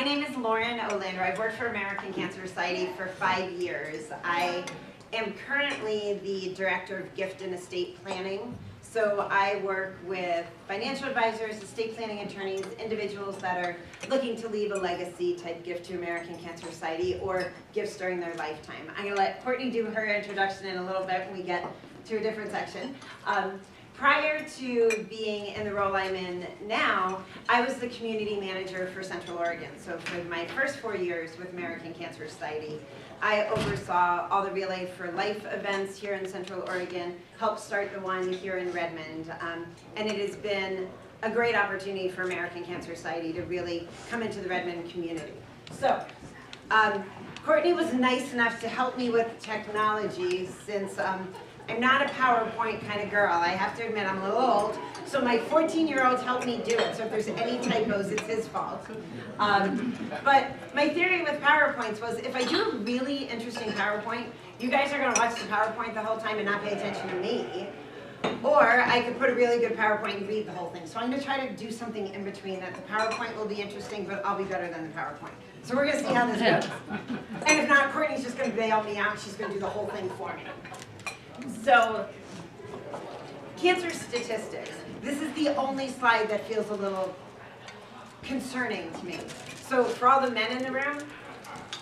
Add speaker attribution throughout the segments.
Speaker 1: My name is Lauren Ollander. I've worked for American Cancer Society for 5 years. I am currently the Director of Gift and Estate Planning. So I work with financial advisors, estate planning attorneys, individuals that are looking to leave a legacy type gift to American Cancer Society or gifts during their lifetime. I'm going to let Courtney do her introduction in a little bit when we get to a different section. Prior to being in the role I'm in now, I was the community manager for Central Oregon. So for my first 4 years with American Cancer Society, I oversaw all the Relay for Life events here in Central Oregon, helped start the one here in Redmond, and it has been a great opportunity for American Cancer Society to really come into the Redmond community. So, Courtney was nice enough to help me with technology since I'm not a PowerPoint kind of girl. I have to admit I'm a little old, so my 14-year-old helped me do it, so if there's any typos, it's his fault. But my theory with PowerPoints was if I do a really interesting PowerPoint, you guys are going to watch the PowerPoint the whole time and not pay attention to me. Or I could put a really good PowerPoint and read the whole thing. So I'm going to try to do something in between that the PowerPoint will be interesting, but I'll be better than the PowerPoint. So we're going to see how this goes. And if not, Courtney's just going to bail me out. She's going to do the whole thing for me. So, cancer statistics. This is the only slide that feels a little concerning to me. So for all the men in the room,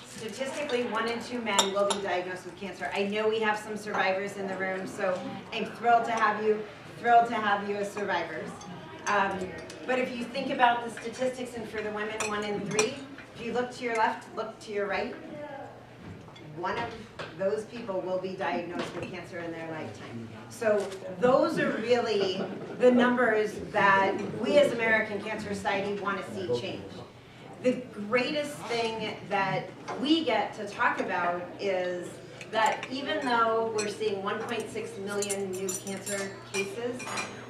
Speaker 1: statistically 1 in 2 men will be diagnosed with cancer. I know we have some survivors in the room, so I'm thrilled to have you as survivors. But if you think about the statistics, and for the women, 1 in 3, if you look to your left, look to your right, one of those people will be diagnosed with cancer in their lifetime. So those are really the numbers that we as American Cancer Society want to see change. The greatest thing that we get to talk about is that even though we're seeing 1.6 million new cancer cases,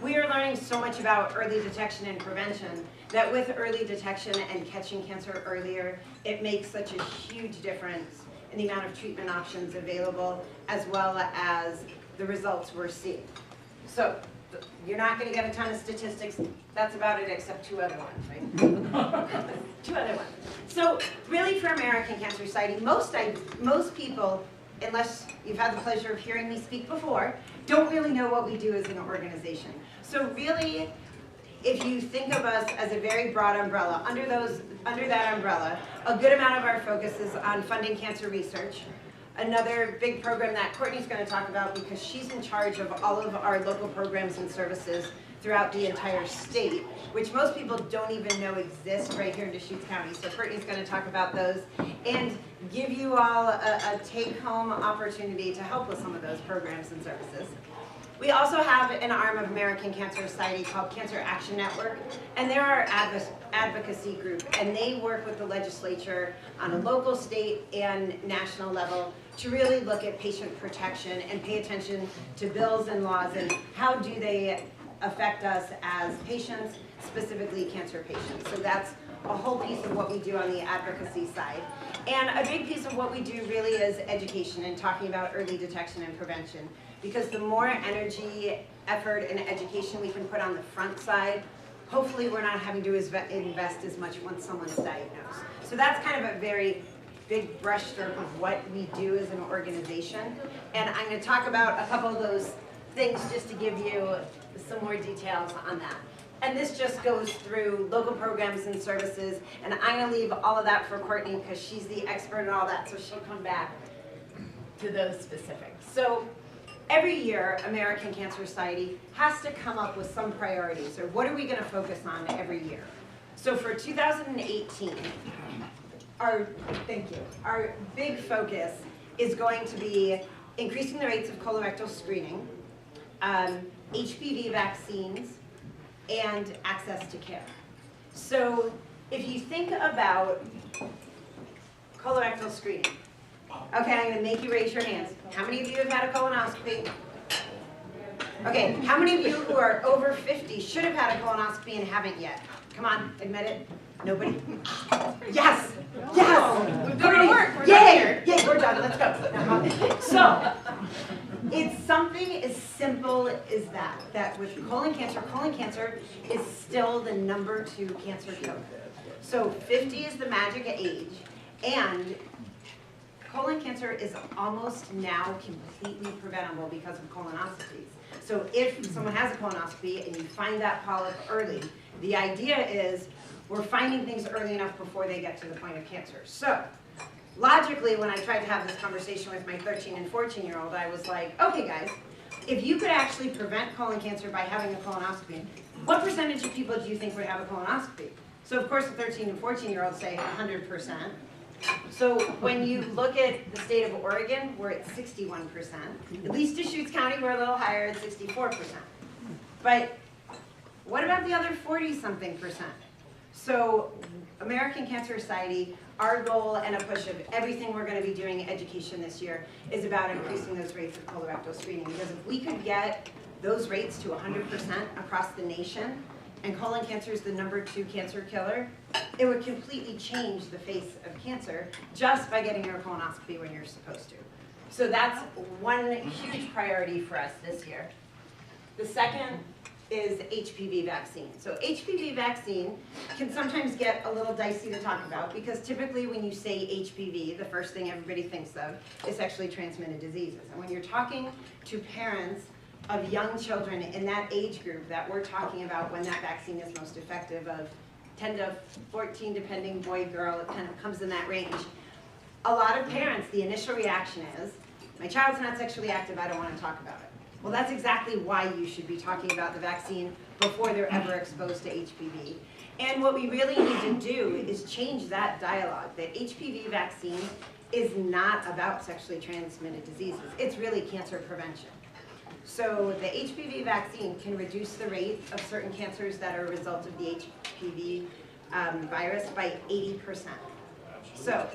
Speaker 1: we are learning so much about early detection and prevention that with early detection and catching cancer earlier, it makes such a huge difference in the amount of treatment options available, as well as the results we're seeing. So, you're not going to get a ton of statistics. That's about it, except 2 other ones, right? 2 other ones. So, really for American Cancer Society, most people, unless you've had the pleasure of hearing me speak before, don't really know what we do as an organization. So really, if you think of us as a very broad umbrella, under that umbrella, a good amount of our focus is on funding cancer research. Another big program that Courtney's going to talk about, because she's in charge of all of our local programs and services throughout the entire state, which most people don't even know exist right here in Deschutes County. So Courtney's going to talk about those and give you all a take-home opportunity to help with some of those programs and services. We also have an arm of American Cancer Society called Cancer Action Network, and they're our advocacy group, and they work with the legislature on a local, state, and national level to really look at patient protection and pay attention to bills and laws and how do they affect us as patients, specifically cancer patients. So that's a whole piece of what we do on the advocacy side. And a big piece of what we do really is education and talking about early detection and prevention. Because the more energy, effort, and education we can put on the front side, hopefully we're not having to invest as much once someone's diagnosed. So that's kind of a very big brushstroke of what we do as an organization. And I'm going to talk about a couple of those things just to give you some more details on that. And this just goes through local programs and services, and I'm going to leave all of that for Courtney because she's the expert in all that, so she'll come back to those specifics. So every year, American Cancer Society has to come up with some priorities, or what are we going to focus on every year? So for 2018, our big focus is going to be increasing the rates of colorectal screening, HPV vaccines, and access to care. So if you think about colorectal screening, okay, I'm going to make you raise your hands. How many of you have had a colonoscopy? Okay, how many of you who are over 50 should have had a colonoscopy and haven't yet? Come on, admit it. Nobody? Yes! Yes!
Speaker 2: We've done our work. We're
Speaker 1: Yay! Yay, we're done. Let's go. So, it's something as simple as that with colon cancer is still the #2 cancer killer. So 50 is the magic age, and colon cancer is almost now completely preventable because of colonoscopies. So if someone has a colonoscopy and you find that polyp early, the idea is we're finding things early enough before they get to the point of cancer. So logically, when I tried to have this conversation with my 13 and 14-year-old, I was like, okay guys, if you could actually prevent colon cancer by having a colonoscopy, what percentage of people do you think would have a colonoscopy? So of course the 13 and 14-year-olds say 100%. So when you look at the state of Oregon, we're at 61%. At least Deschutes County, we're a little higher at 64%. But what about the other 40-something%? So American Cancer Society, our goal and a push of everything we're going to be doing in education this year is about increasing those rates of colorectal screening. Because if we could get those rates to 100% across the nation, and colon cancer is the #2 cancer killer, it would completely change the face of cancer just by getting your colonoscopy when you're supposed to. So that's one huge priority for us this year. The second is HPV vaccine. So HPV vaccine can sometimes get a little dicey to talk about because typically when you say HPV, the first thing everybody thinks of is sexually transmitted diseases. And when you're talking to parents of young children in that age group that we're talking about when that vaccine is most effective, of 10 to 14, depending boy, girl, it kind of comes in that range. A lot of parents, the initial reaction is, my child's not sexually active, I don't want to talk about it. Well, that's exactly why you should be talking about the vaccine before they're ever exposed to HPV. And what we really need to do is change that dialogue, that HPV vaccine is not about sexually transmitted diseases. It's really cancer prevention. So the HPV vaccine can reduce the rate of certain cancers that are a result of the HPV virus by 80%. So,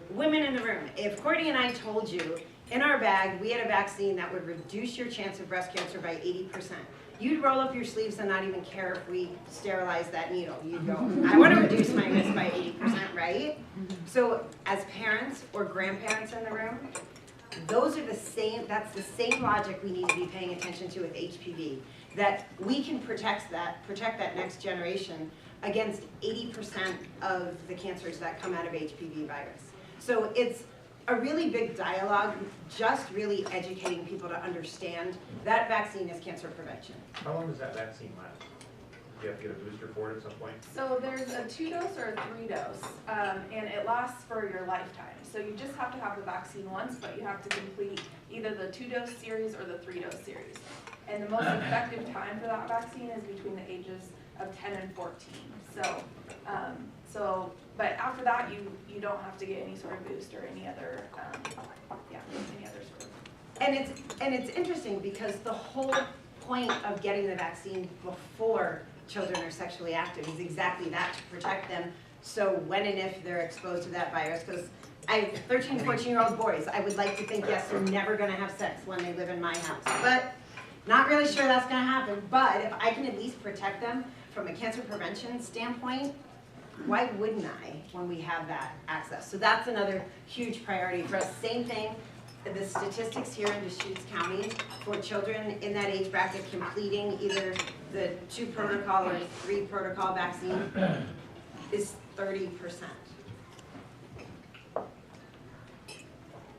Speaker 1: women in the room, if Courtney and I told you in our bag we had a vaccine that would reduce your chance of breast cancer by 80%, you'd roll up your sleeves and not even care if we sterilize that needle. You'd go, I want to reduce my risk by 80%, right? So as parents or grandparents in the room, those are the same, that's the same logic we need to be paying attention to with HPV, that we can protect that next generation against 80% of the cancers that come out of HPV virus. So it's a really big dialogue, just really educating people to understand that vaccine is cancer prevention.
Speaker 2: How long does that vaccine last? Do you have to get a booster for it at some point?
Speaker 3: So there's a 2-dose or a 3-dose, and it lasts for your lifetime. So you just have to have the vaccine once, but you have to complete either the 2-dose series or the 3-dose series. And the most effective time for that vaccine is between the ages of 10 and 14. But after that, you don't have to get any sort of boost or any other, any other sort of.
Speaker 1: And it's interesting because the whole point of getting the vaccine before children are sexually active is exactly that, to protect them so when and if they're exposed to that virus. Because I have 13, 14-year-old boys. I would like to think, yes, they're never going to have sex when they live in my house. But not really sure that's going to happen. But if I can at least protect them from a cancer prevention standpoint, why wouldn't I when we have that access? So that's another huge priority for us. Same thing, the statistics here in Deschutes County for children in that age bracket completing either the 2 protocol or 3 protocol vaccine is 30%. So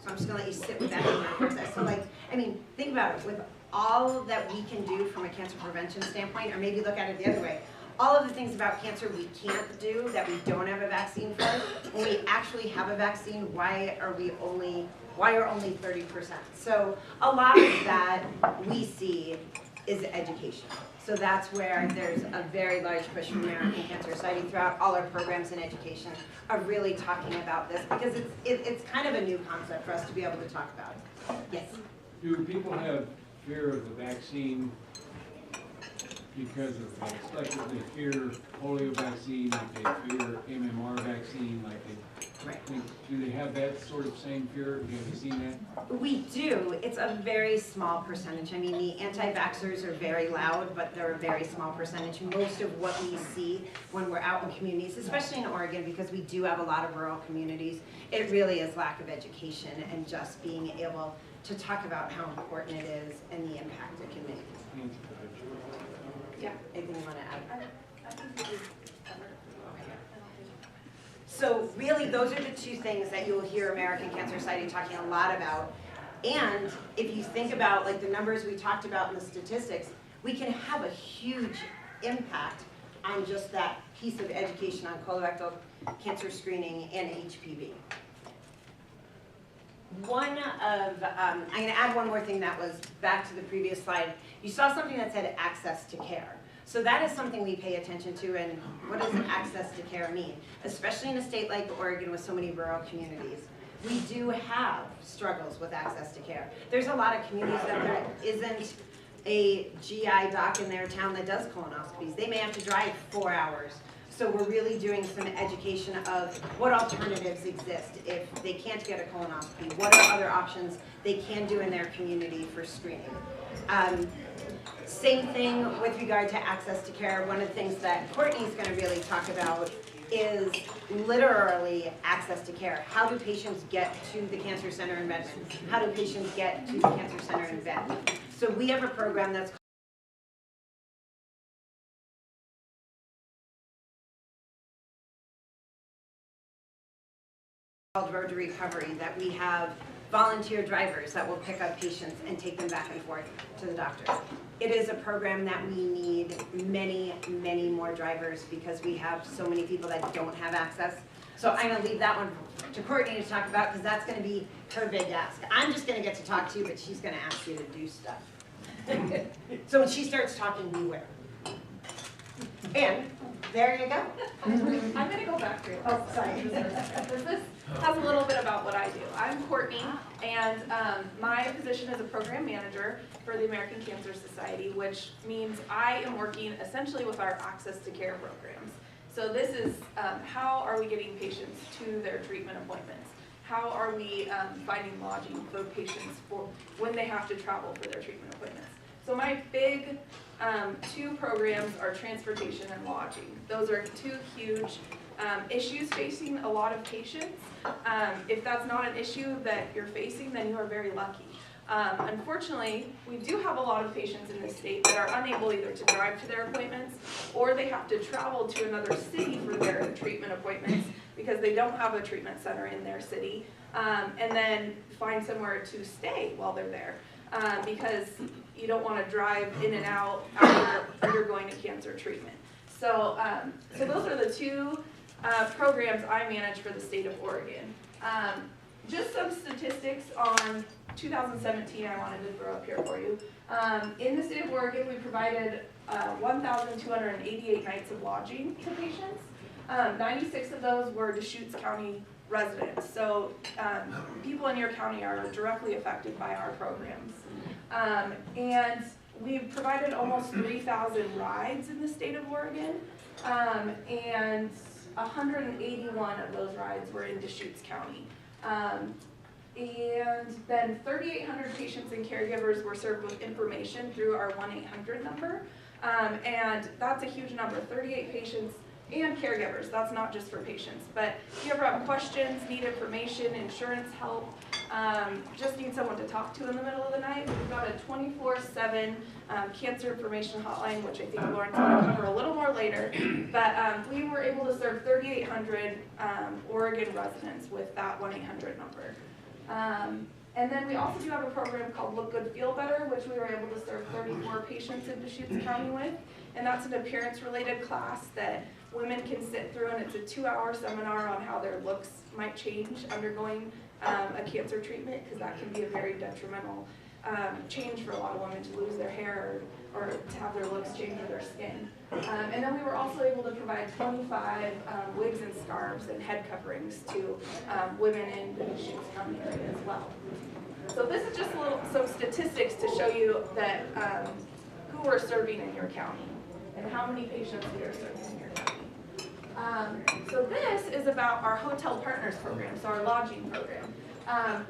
Speaker 1: I'm just gonna let you sit with that for a second. So like, I mean, think about it, with all that we can do from a cancer prevention standpoint, or maybe look at it the other way, all of the things about cancer we can't do that we don't have a vaccine for, when we actually have a vaccine, why are only 30%? So a lot of that we see is education. So that's where there's a very large push from the American Cancer Society throughout all our programs in education of really talking about this, because it's kind of a new concept for us to be able to talk about it. Yes?
Speaker 4: Do people have fear of the vaccine because of, like they fear polio vaccine, like they fear MMR vaccine, like they think, do they have that sort of same fear? Have you seen that?
Speaker 1: We do. It's a very small percentage. I mean, the anti-vaxxers are very loud, but they're a very small percentage. Most of what we see when we're out in communities, especially in Oregon, because we do have a lot of rural communities, it really is lack of education and just being able to talk about how important it is and the impact it can make.
Speaker 3: Yeah.
Speaker 1: Anything you want to add?
Speaker 3: I think we cover it.
Speaker 1: So really, those are the two things that you'll hear American Cancer Society talking a lot about. And if you think about like the numbers we talked about in the statistics, we can have a huge impact on just that piece of education on colorectal cancer screening and HPV. I'm going to add one more thing that was back to the previous slide. You saw something that said access to care. So that is something we pay attention to, and what does access to care mean? Especially in a state like Oregon with so many rural communities. We do have struggles with access to care. There's a lot of communities that there isn't a GI doc in their town that does colonoscopies. They may have to drive 4 hours. So we're really doing some education of what alternatives exist if they can't get a colonoscopy. What are other options they can do in their community for screening? Same thing with regard to access to care. One of the things that Courtney's going to really talk about is literally access to care. How do patients get to the cancer center in Redmond? How do patients get to the cancer center in Bend? So we have a program that's called Road to Recovery, that we have volunteer drivers that will pick up patients and take them back and forth to the doctor. It is a program that we need many, many more drivers because we have so many people that don't have access. So I'm going to leave that one to Courtney to talk about because that's going to be her big ask. I'm just going to get to talk to you, but she's going to ask you to do stuff. So when she starts talking, beware. And there you go.
Speaker 3: I'm going to go back to it. Oh, sorry. This has a little bit about what I do. I'm Courtney, and my position is a program manager for the American Cancer Society, which means I am working essentially with our access to care programs. So this is how are we getting patients to their treatment appointments? How are we finding lodging for patients for when they have to travel for their treatment appointments? So my big two programs are transportation and lodging. Those are two huge issues facing a lot of patients. If that's not an issue that you're facing, then you are very lucky. Unfortunately, we do have a lot of patients in this state that are unable either to drive to their appointments or they have to travel to another city for their treatment appointments because they don't have a treatment center in their city, and then find somewhere to stay while they're there because you don't want to drive in and out after undergoing a cancer treatment. So, so those are the two programs I manage for the state of Oregon. Just some statistics on 2017 I wanted to throw up here for you. In the state of Oregon, we provided 1,288 nights of lodging to patients. 96 of those were Deschutes County residents. So people in your county are directly affected by our programs. And we've provided almost 3,000 rides in the state of Oregon, and 181 of those rides were in Deschutes County. And then 3,800 patients and caregivers were served with information through our 1-800 number. And that's a huge number, 38 patients and caregivers. That's not just for patients. But if you ever have questions, need information, insurance help, just need someone to talk to in the middle of the night, we've got a 24/7 cancer information hotline, which I think Lauren's going to cover a little more later. But we were able to serve 3,800 Oregon residents with that 1-800 number. And then we also do have a program called Look Good, Feel Better, which we were able to serve 34 patients in Deschutes County with. And that's an appearance-related class that women can sit through, and it's a 2-hour seminar on how their looks might change undergoing a cancer treatment, because that can be a very detrimental change for a lot of women to lose their hair or to have their looks change or their skin. And then we were also able to provide 25 wigs and scarves and head coverings to women in the Deschutes County area as well. So this is just some statistics to show you that who we're serving in your county and how many patients we are serving in your county. So this is about our Hotel Partners program, so our lodging program.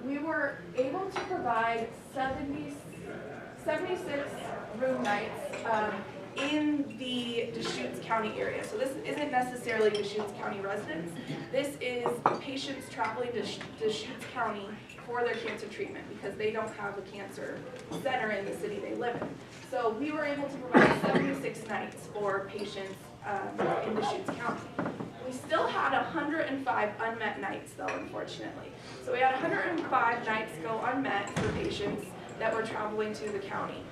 Speaker 3: We were able to provide 76 room nights in the Deschutes County area. So this isn't necessarily Deschutes County residents. This is patients traveling to Deschutes County for their cancer treatment because they don't have a cancer center in the city they live in. So we were able to provide 76 nights for patients in Deschutes County. We still had 105 unmet nights though, unfortunately. So we had 105 nights go unmet for patients that were traveling to the county.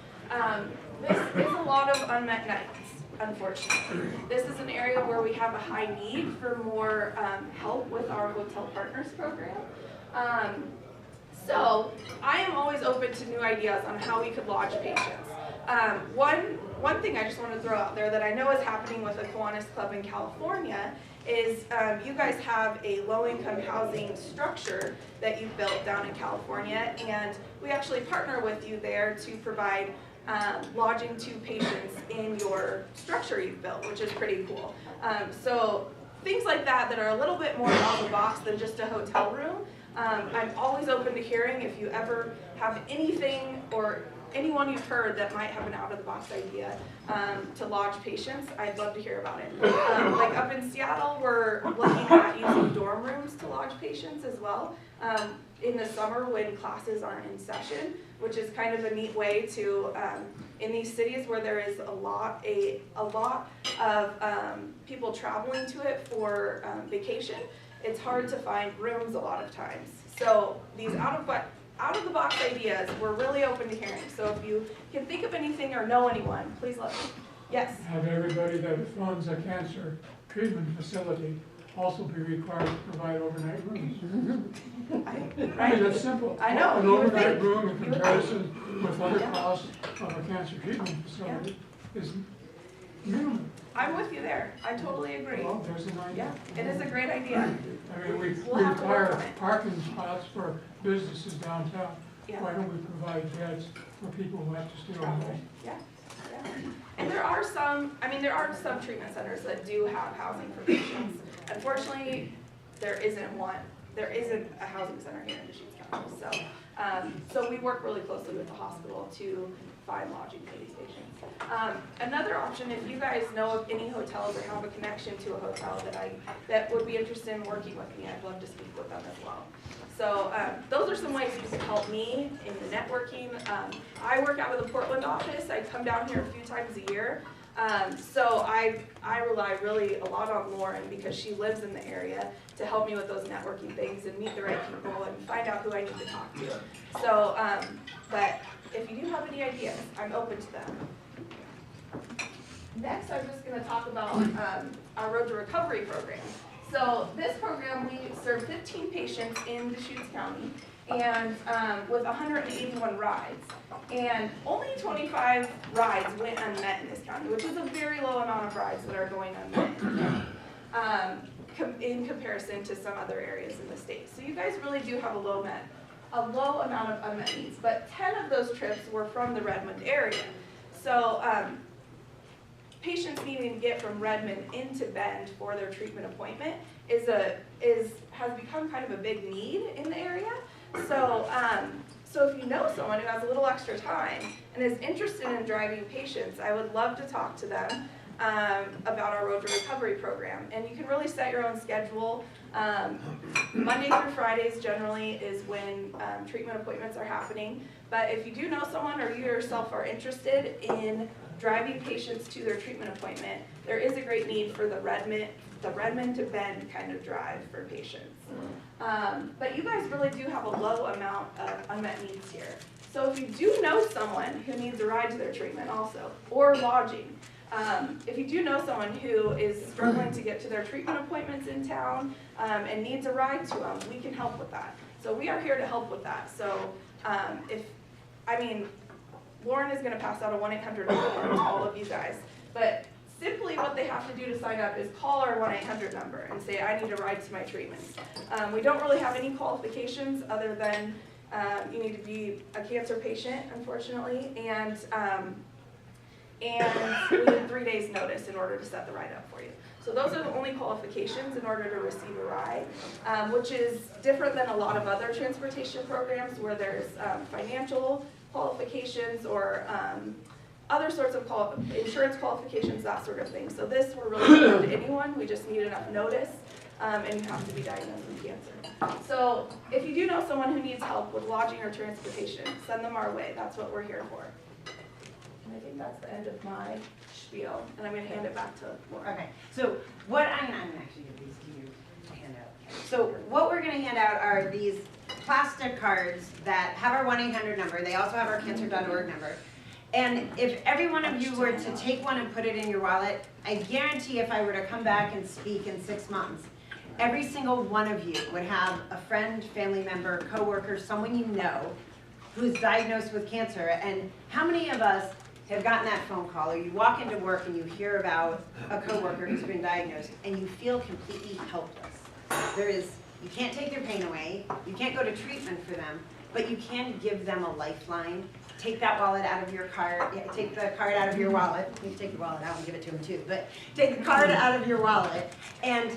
Speaker 3: This is a lot of unmet nights, unfortunately. This is an area where we have a high need for more help with our Hotel Partners program. So I am always open to new ideas on how we could lodge patients. One thing I just want to throw out there that I know is happening with the Kiwanis Club in California is you guys have a low-income housing structure that you've built down in California, and we actually partner with you there to provide lodging to patients in your structure you've built, which is pretty cool. So things like that that are a little bit more out of the box than just a hotel room. I'm always open to hearing if you ever have anything or anyone you've heard that might have an out-of-the-box idea to lodge patients. I'd love to hear about it. Like up in Seattle, we're looking at using dorm rooms to lodge patients as well in the summer when classes aren't in session, which is kind of a neat way to, in these cities where there is a lot of people traveling to it for vacation, it's hard to find rooms a lot of times. So these out-of-the-box ideas, we're really open to hearing. So if you can think of anything or know anyone, please let me. Yes?
Speaker 5: Have everybody that funds a cancer treatment facility also be required to provide overnight rooms? I mean, that's simple.
Speaker 3: I know.
Speaker 5: An overnight room in comparison with other costs of a cancer treatment facility is minimal.
Speaker 3: I'm with you there. I totally agree.
Speaker 5: Well, there's an idea.
Speaker 3: Yeah, it is a great idea.
Speaker 5: I mean, we
Speaker 3: We'll have to work
Speaker 5: require
Speaker 3: on it.
Speaker 5: parking spots for businesses downtown.
Speaker 3: Yeah.
Speaker 5: Why don't we provide beds for people who have to stay overnight?
Speaker 3: Yeah, yeah. And there are some treatment centers that do have housing for patients. Unfortunately, there isn't a housing center here in Deschutes County. So we work really closely with the hospital to find lodging for these patients. Another option, if you guys know of any hotels or have a connection to a hotel that would be interested in working with me, I'd love to speak with them as well. So those are some ways you can help me in the networking. I work out of the Portland office. I come down here a few times a year. So I rely really a lot on Lauren because she lives in the area to help me with those networking things and meet the right people and find out who I need to talk to. So, but if you do have any ideas, I'm open to them. Next, I'm just going to talk about our Road to Recovery program. So this program, we serve 15 patients in Deschutes County and with 181 rides. And only 25 rides went unmet in this county, which is a very low amount of rides that are going unmet in comparison to some other areas in the state. So you guys really do have a low amount of unmet needs, but 10 of those trips were from the Redmond area. So patients needing to get from Redmond into Bend for their treatment appointment has become kind of a big need in the area. So so if you know someone who has a little extra time and is interested in driving patients, I would love to talk to them about our Road to Recovery program. And you can really set your own schedule. Monday through Fridays generally is when treatment appointments are happening. But if you do know someone or you yourself are interested in driving patients to their treatment appointment, there is a great need for the Redmond to Bend kind of drive for patients. But you guys really do have a low amount of unmet needs here. So if you do know someone who needs a ride to their treatment also, or lodging, if you do know someone who is struggling to get to their treatment appointments in town and needs a ride to them, we can help with that. So we are here to help with that. So Lauren is going to pass out a 1-800 number to all of you guys. But simply what they have to do to sign up is call our 1-800 number and say, I need a ride to my treatments. We don't really have any qualifications other than you need to be a cancer patient, unfortunately, and we need 3 days notice in order to set the ride up for you. So those are the only qualifications in order to receive a ride, which is different than a lot of other transportation programs where there's financial qualifications or other sorts of insurance qualifications, that sort of thing. So this, we're really open to anyone. We just need enough notice, and you have to be diagnosed with cancer. So if you do know someone who needs help with lodging or transportation, send them our way. That's what we're here for. And I think that's the end of my spiel, and I'm going to hand it back to Laura.
Speaker 1: Okay, so what I'm actually going to be are these plastic cards that have our 1-800 number. They also have our cancer.org number. And if every one of you were to take one and put it in your wallet, I guarantee if I were to come back and speak in 6 months, every single one of you would have a friend, family member, coworker, someone you know who's diagnosed with cancer. And how many of us have gotten that phone call, or you walk into work and you hear about a coworker who's been diagnosed and you feel completely helpless? You can't take their pain away, you can't go to treatment for them, but you can give them a lifeline. Take that wallet out of your card, take the card out of your wallet. You can take the wallet out and give it to them too, but take the card out of your wallet. And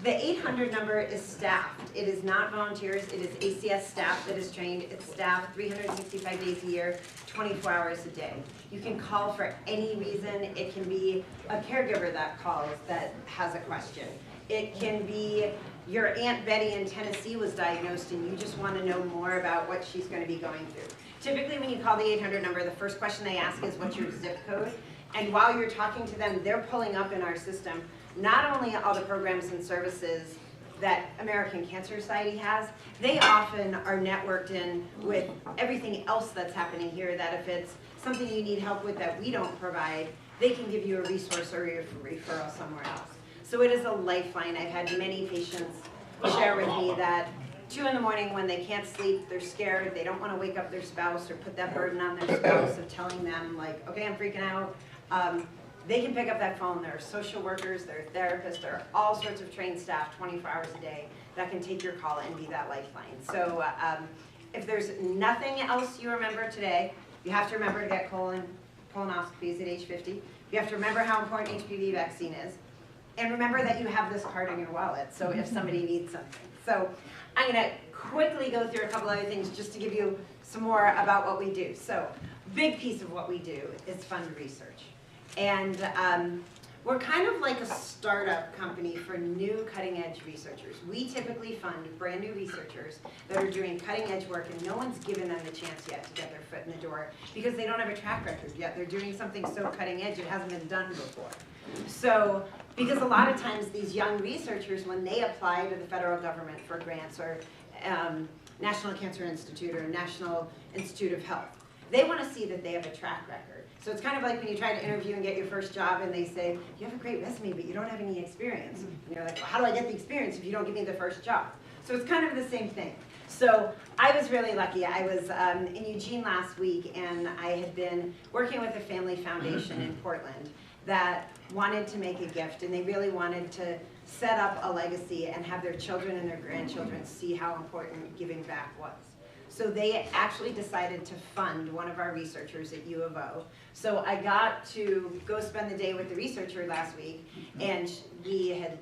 Speaker 1: the 800 number is staffed. It is not volunteers, it is ACS staff that is trained. It's staffed 365 days a year, 24 hours a day. You can call for any reason. It can be a caregiver that calls that has a question. It can be your Aunt Betty in Tennessee was diagnosed and you just want to know more about what she's going to be going through. Typically when you call the 800 number, the first question they ask is what's your zip code? And while you're talking to them, they're pulling up in our system not only all the programs and services that American Cancer Society has, they often are networked in with everything else that's happening here, that if it's something you need help with that we don't provide, they can give you a resource or a referral somewhere else. So it is a lifeline. I've had many patients share with me that 2 in the morning when they can't sleep, they're scared, they don't want to wake up their spouse or put that burden on their spouse of telling them like, okay, I'm freaking out. They can pick up that phone. There are social workers, there are therapists, there are all sorts of trained staff 24 hours a day that can take your call and be that lifeline. So if there's nothing else you remember today, you have to remember to get colonoscopies at age 50. You have to remember how important HPV vaccine is. And remember that you have this card in your wallet, so if somebody needs something. So I'm going to quickly go through a couple other things just to give you some more about what we do. So big piece of what we do is fund research. And we're kind of like a startup company for new cutting-edge researchers. We typically fund brand new researchers that are doing cutting-edge work and no one's given them the chance yet to get their foot in the door because they don't have a track record yet. They're doing something so cutting-edge it hasn't been done before. So, because a lot of times these young researchers, when they apply to the federal government for grants or National Cancer Institute or National Institute of Health, they want to see that they have a track record. So it's kind of like when you try to interview and get your first job and they say, you have a great resume, but you don't have any experience. And you're like, well, how do I get the experience if you don't give me the first job? So it's kind of the same thing. So I was really lucky. I was in Eugene last week and I had been working with a family foundation in Portland that wanted to make a gift and they really wanted to set up a legacy and have their children and their grandchildren see how important giving back was. So they actually decided to fund one of our researchers at U of O. So I got to go spend the day with the researcher last week, and she had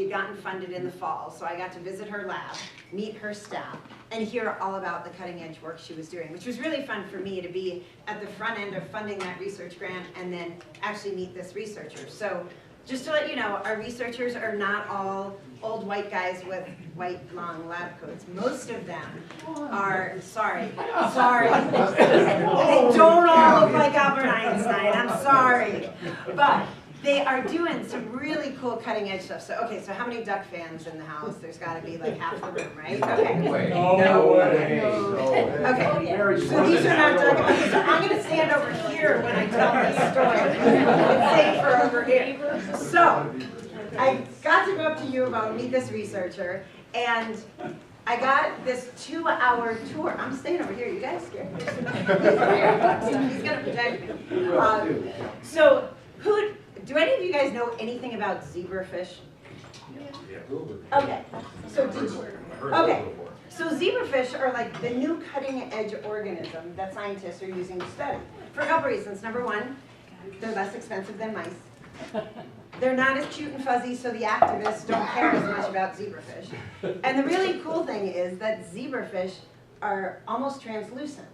Speaker 1: gotten funded in the fall. So I got to visit her lab, meet her staff, and hear all about the cutting edge work she was doing, which was really fun for me to be at the front end of funding that research grant and then actually meet this researcher. So just to let you know, our researchers are not all old white guys with white long lab coats. Most of them are, sorry, they don't all look like Albert Einstein, I'm sorry. But they are doing some really cool cutting edge stuff. So, okay, so how many Duck fans in the house? There's gotta be like half the room, right? Okay.
Speaker 5: No way.
Speaker 1: Okay, so these are not Duck. Okay, so I'm gonna stand over here when I tell this story. It's safer over here. So, I got to go up to U of O and meet this researcher, and I got this 2-hour tour. I'm staying over here. You guys scared me? He's gonna protect me. So, do any of you guys know anything about zebrafish?
Speaker 2: Yeah.
Speaker 1: Okay. So So zebrafish are like the new cutting edge organism that scientists are using to study. For a couple reasons. Number one, they're less expensive than mice. They're not as cute and fuzzy, so the activists don't care as much about zebrafish. And the really cool thing is that zebrafish are almost translucent.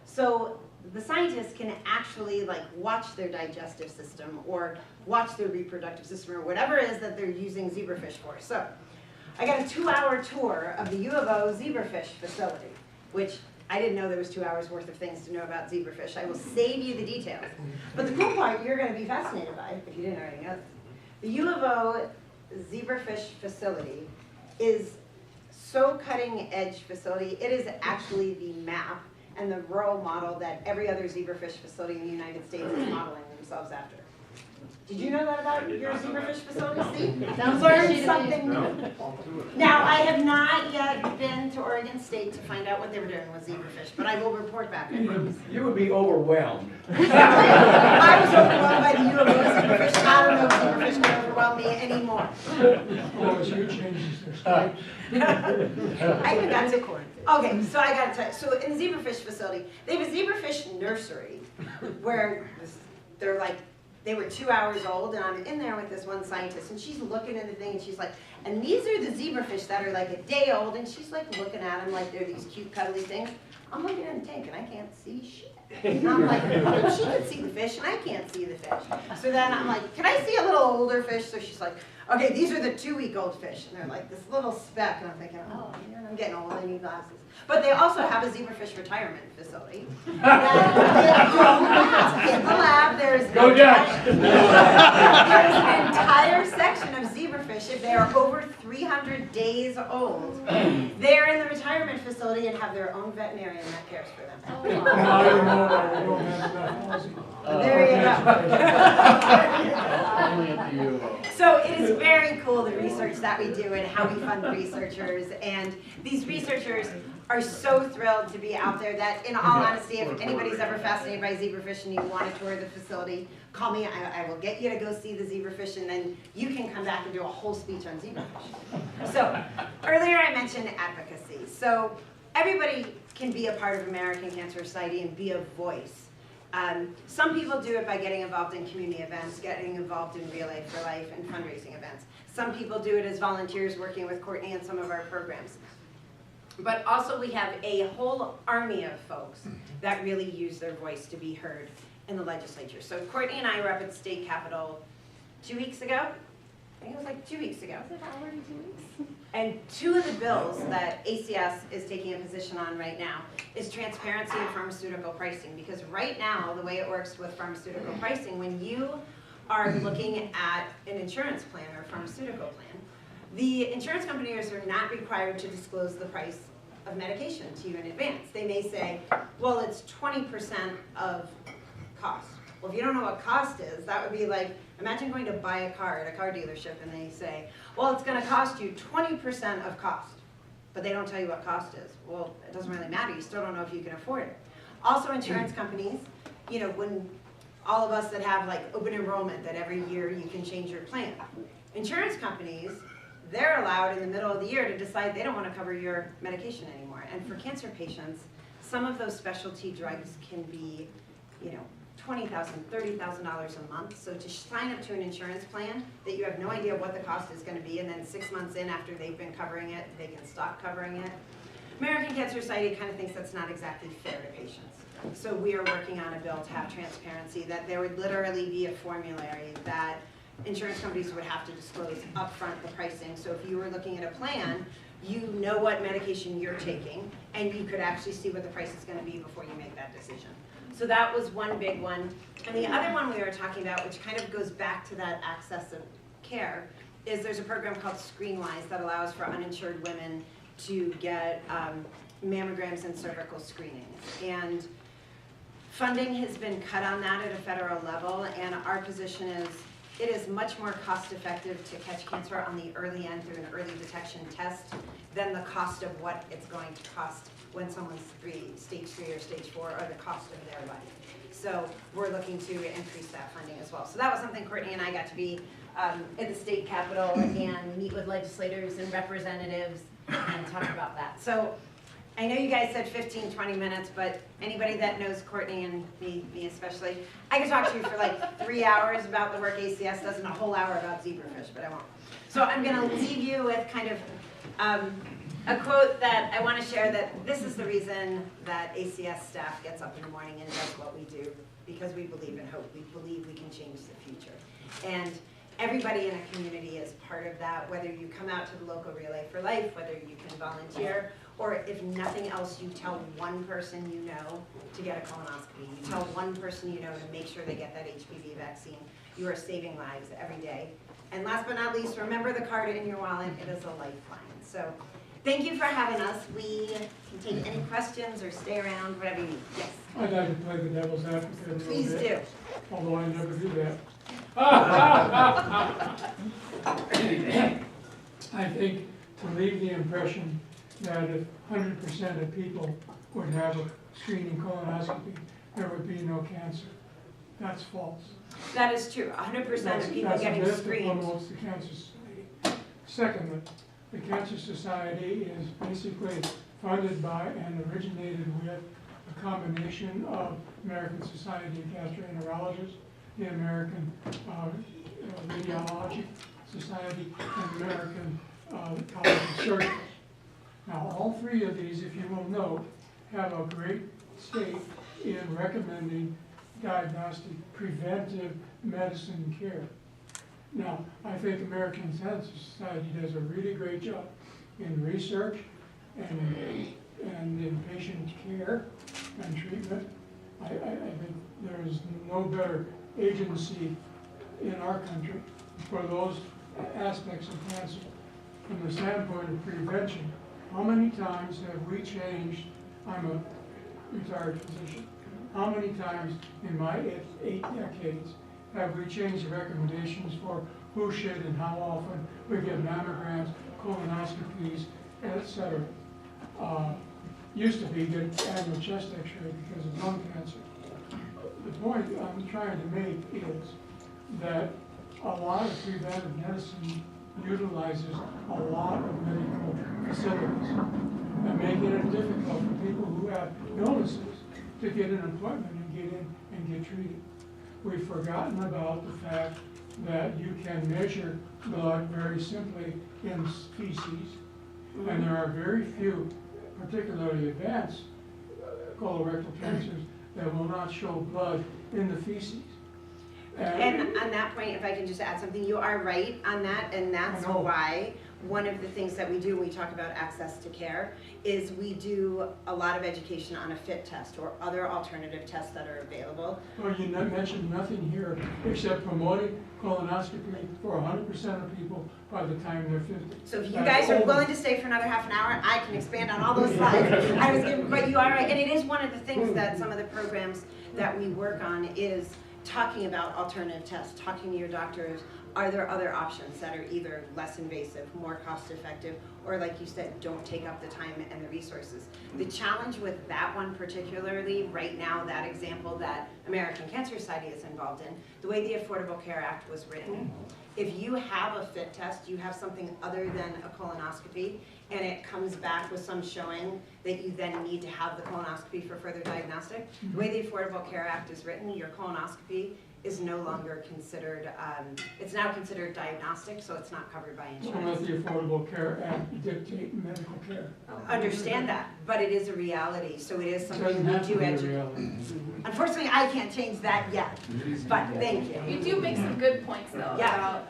Speaker 1: So the scientists can actually like watch their digestive system or watch their reproductive system or whatever it is that they're using zebrafish for. So I got a 2-hour tour of the U of O zebrafish facility, which I didn't know there was 2 hours worth of things to know about zebrafish. I will save you the details. But the cool part you're going to be fascinated by, if you didn't already know this. The U of O zebrafish facility is so cutting edge facility. It is actually the map and the role model that every other zebrafish facility in the United States is modeling themselves after. Did you know that about your zebrafish facility? See? Learn something new. Now, I have not yet been to Oregon State to find out what they were doing with zebrafish, but I will report back. I promise.
Speaker 6: You would be overwhelmed.
Speaker 1: I was overwhelmed by the U of O zebrafish. I don't know if zebrafish can overwhelm me anymore.
Speaker 5: OSU changes their stripes.
Speaker 1: I even got to corn. Okay, so I got to tell you. So in the zebrafish facility, they have a zebrafish nursery where they're like, they were 2 hours old, and I'm in there with this one scientist, and she's looking at the thing, and she's like, and these are the zebrafish that are like a day old, and she's like looking at them like they're these cute cuddly things. I'm looking at the tank, and I can't see shit. And I'm like, oh, she can see the fish, and I can't see the fish. So then I'm like, can I see a little older fish? So she's like, okay, these are the 2-week-old fish, and they're like this little speck, and I'm thinking, oh man, I'm getting old, I need glasses. But they also have a zebrafish retirement facility. In the lab, there's
Speaker 6: Go Ducks!
Speaker 1: there's an entire section of zebrafish. If they are over 300 days old, they're in the retirement facility and have their own veterinarian that cares for them.
Speaker 5: Now you know we don't have enough housing.
Speaker 1: There you go.
Speaker 6: Only up to you.
Speaker 1: So it is very cool, the research that we do and how we fund researchers. And these researchers are so thrilled to be out there that, in all honesty, if anybody's ever fascinated by zebrafish and you want to tour the facility, call me. I will get you to go see the zebrafish, and then you can come back and do a whole speech on zebrafish. So earlier I mentioned advocacy. So everybody can be a part of American Cancer Society and be a voice. Some people do it by getting involved in community events, getting involved in Relay for Life and fundraising events. Some people do it as volunteers working with Courtney and some of our programs. But also we have a whole army of folks that really use their voice to be heard in the legislature. So Courtney and I were up at the state capitol 2 weeks ago. I think it was like 2 weeks ago.
Speaker 3: Is it already 2 weeks?
Speaker 1: And two of the bills that ACS is taking a position on right now is transparency in pharmaceutical pricing. Because right now, the way it works with pharmaceutical pricing, when you are looking at an insurance plan or pharmaceutical plan, the insurance companies are not required to disclose the price of medication to you in advance. They may say, well, it's 20% of cost. Well, if you don't know what cost is, that would be like, imagine going to buy a car at a car dealership and they say, well, it's going to cost you 20% of cost, but they don't tell you what cost is. Well, it doesn't really matter. You still don't know if you can afford it. Also, insurance companies, you know, when all of us that have like open enrollment that every year you can change your plan. Insurance companies, they're allowed in the middle of the year to decide they don't want to cover your medication anymore. And for cancer patients, some of those specialty drugs can be, you know, $20,000, $30,000 a month. So to sign up to an insurance plan that you have no idea what the cost is going to be, and then 6 months in after they've been covering it, they can stop covering it. American Cancer Society kind of thinks that's not exactly fair to patients. So we are working on a bill to have transparency, that there would literally be a formulary that insurance companies would have to disclose upfront the pricing. So if you were looking at a plan, you know what medication you're taking, and you could actually see what the price is going to be before you make that decision. So that was one big one. And the other one we were talking about, which kind of goes back to that access of care, is there's a program called ScreenWise that allows for uninsured women to get mammograms and cervical screenings. And funding has been cut on that at a federal level, and our position is it is much more cost effective to catch cancer on the early end through an early detection test than the cost of what it's going to cost when someone's stage 3 or stage 4, or the cost of their life. So we're looking to increase that funding as well. So that was something Courtney and I got to be at the state capitol and meet with legislators and representatives and talk about that. So I know you guys said 15, 20 minutes, but anybody that knows Courtney and me especially, I could talk to you for like 3 hours about the work ACS does and a whole hour about zebrafish, but I won't. So I'm going to leave you with kind of a quote that I want to share, that this is the reason that ACS staff gets up in the morning and does what we do, because we believe in hope. We believe we can change the future. And everybody in a community is part of that, whether you come out to the local Relay for Life, whether you can volunteer, or if nothing else, you tell one person you know to get a colonoscopy. You tell one person you know to make sure they get that HPV vaccine. You are saving lives every day. And last but not least, remember the card in your wallet. It is a lifeline. So Thank you for having us. We can take any questions or stay around, whatever you need. Yes,
Speaker 5: I'd like to play the devil's advocate a little
Speaker 1: please
Speaker 5: bit,
Speaker 1: do.
Speaker 5: although I never do that. I think to leave the impression that if 100% of people would have a screening colonoscopy, there would be no cancer. That's false.
Speaker 1: That is true. 100% of people getting
Speaker 5: That's
Speaker 1: screened.
Speaker 5: what promotes the Cancer Society. Secondly, the Cancer Society is basically funded by and originated with a combination of American Society of Gastroenterologists, the American Radiology Society, and American College of Surgeons. Now, all three of these, if you will note, have a great stake in recommending diagnostic preventive medicine care. Now, I think American Cancer Society does a really great job in research and in patient care and treatment. I think there is no better agency in our country for those aspects of cancer. From the standpoint of prevention, how many times have we changed? I'm a retired physician. How many times in my 8 decades have we changed the recommendations for who should and how often we get mammograms, colonoscopies, etc. Used to be get annual chest x-ray because of lung cancer. The point I'm trying to make is that a lot of preventive medicine utilizes a lot of medical facilities and making it difficult for people who have illnesses to get an appointment and get in and get treated. We've forgotten about the fact that you can measure blood very simply in feces, and there are very few, particularly advanced colorectal cancers, that will not show blood in the feces.
Speaker 1: And on that point, if I can just add something, you are right on that, and that's why one of the things that we do when we talk about access to care is we do a lot of education on a FIT test or other alternative tests that are available.
Speaker 5: Well, you mentioned nothing here except promoting colonoscopy for 100% of people by the time they're 50.
Speaker 1: So if you guys are willing to stay for another half an hour, I can expand on all those slides. But you are right, and it is one of the things that some of the programs that we work on is talking about alternative tests, talking to your doctors. Are there other options that are either less invasive, more cost effective, or like you said, don't take up the time and the resources? The challenge with that one particularly, right now, that example that American Cancer Society is involved in, the way the Affordable Care Act was written, if you have a FIT test, you have something other than a colonoscopy, and it comes back with some showing that you then need to have the colonoscopy for further diagnostic, the way the Affordable Care Act is written, your colonoscopy is no longer considered, it's now considered diagnostic, so it's not covered by
Speaker 5: So
Speaker 1: insurance.
Speaker 5: let the Affordable Care Act dictate medical care.
Speaker 1: Understand that, but it is a reality, so it is
Speaker 5: It
Speaker 1: something
Speaker 5: doesn't
Speaker 1: we
Speaker 5: have to
Speaker 1: do
Speaker 5: be a
Speaker 1: educate.
Speaker 5: reality.
Speaker 1: Unfortunately, I can't change that yet, but thank you.
Speaker 3: You do make some good points though
Speaker 1: Yeah.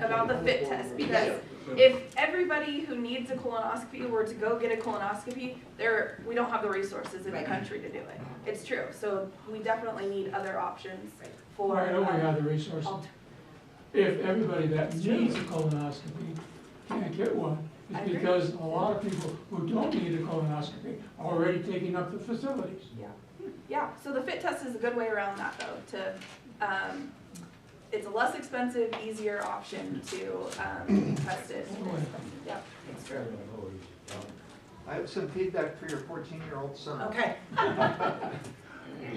Speaker 3: about the FIT test, because if everybody who needs a colonoscopy were to go get a colonoscopy, we don't have the resources in the
Speaker 1: Right.
Speaker 3: country to do it. It's true, so we definitely need other options for.
Speaker 5: Well, I know we have the resources.
Speaker 3: alter-
Speaker 5: If everybody that needs a colonoscopy can't get one,
Speaker 3: I
Speaker 5: it's
Speaker 3: agree.
Speaker 5: because a lot of people who don't need a colonoscopy are already taking up the facilities.
Speaker 3: Yeah, so the FIT test is a good way around that though, it's a less expensive, easier option to test it. Yeah, it's true.
Speaker 7: I have some feedback for your 14-year-old son.
Speaker 1: Okay,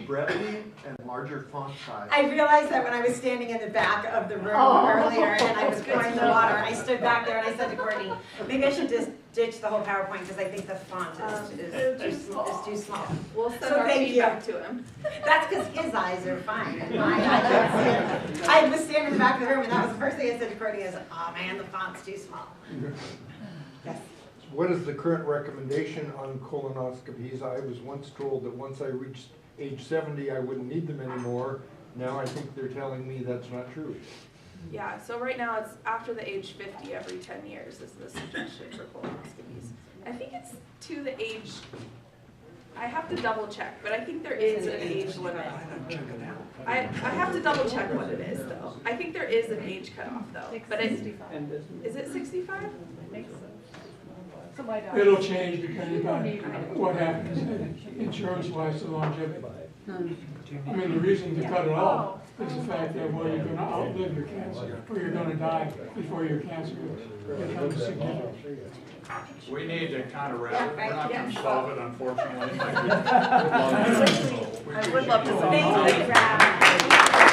Speaker 7: Brevity and larger font size.
Speaker 1: I realized that when I was standing in the back of the room earlier and I was pouring the water, I stood back there and I said to Courtney, maybe I should just ditch the whole PowerPoint because I think the font is too small.
Speaker 3: We'll send
Speaker 1: So
Speaker 3: our
Speaker 1: thank you.
Speaker 3: feedback to him.
Speaker 1: That's because his eyes are fine and mine, I can't see it. I was standing in the back of the room and that was the first thing I said to Courtney is, oh man, the font's too small. Yes.
Speaker 8: What is the current recommendation on colonoscopies? I was once told that once I reached age 70, I wouldn't need them anymore. Now I think they're telling me that's not true.
Speaker 3: Yeah, so right now it's after the age 50 every 10 years is the suggestion for colonoscopies. I think it's to the age, I have to double check, but I think there is an age limit. I have to double check what it is though. I think there is an age cutoff though, but is it 65? So my dog.
Speaker 5: It'll change depending on what happens insurance-wise to longevity. I mean, the reason to cut it off is the fact that, well, you're gonna outlive your cancer, or you're gonna die before your cancer becomes significant.
Speaker 9: We need to kind of wrap, we're not gonna
Speaker 3: Yeah.
Speaker 9: solve it unfortunately.
Speaker 3: I would love to solve it.
Speaker 1: Thank you, Rob.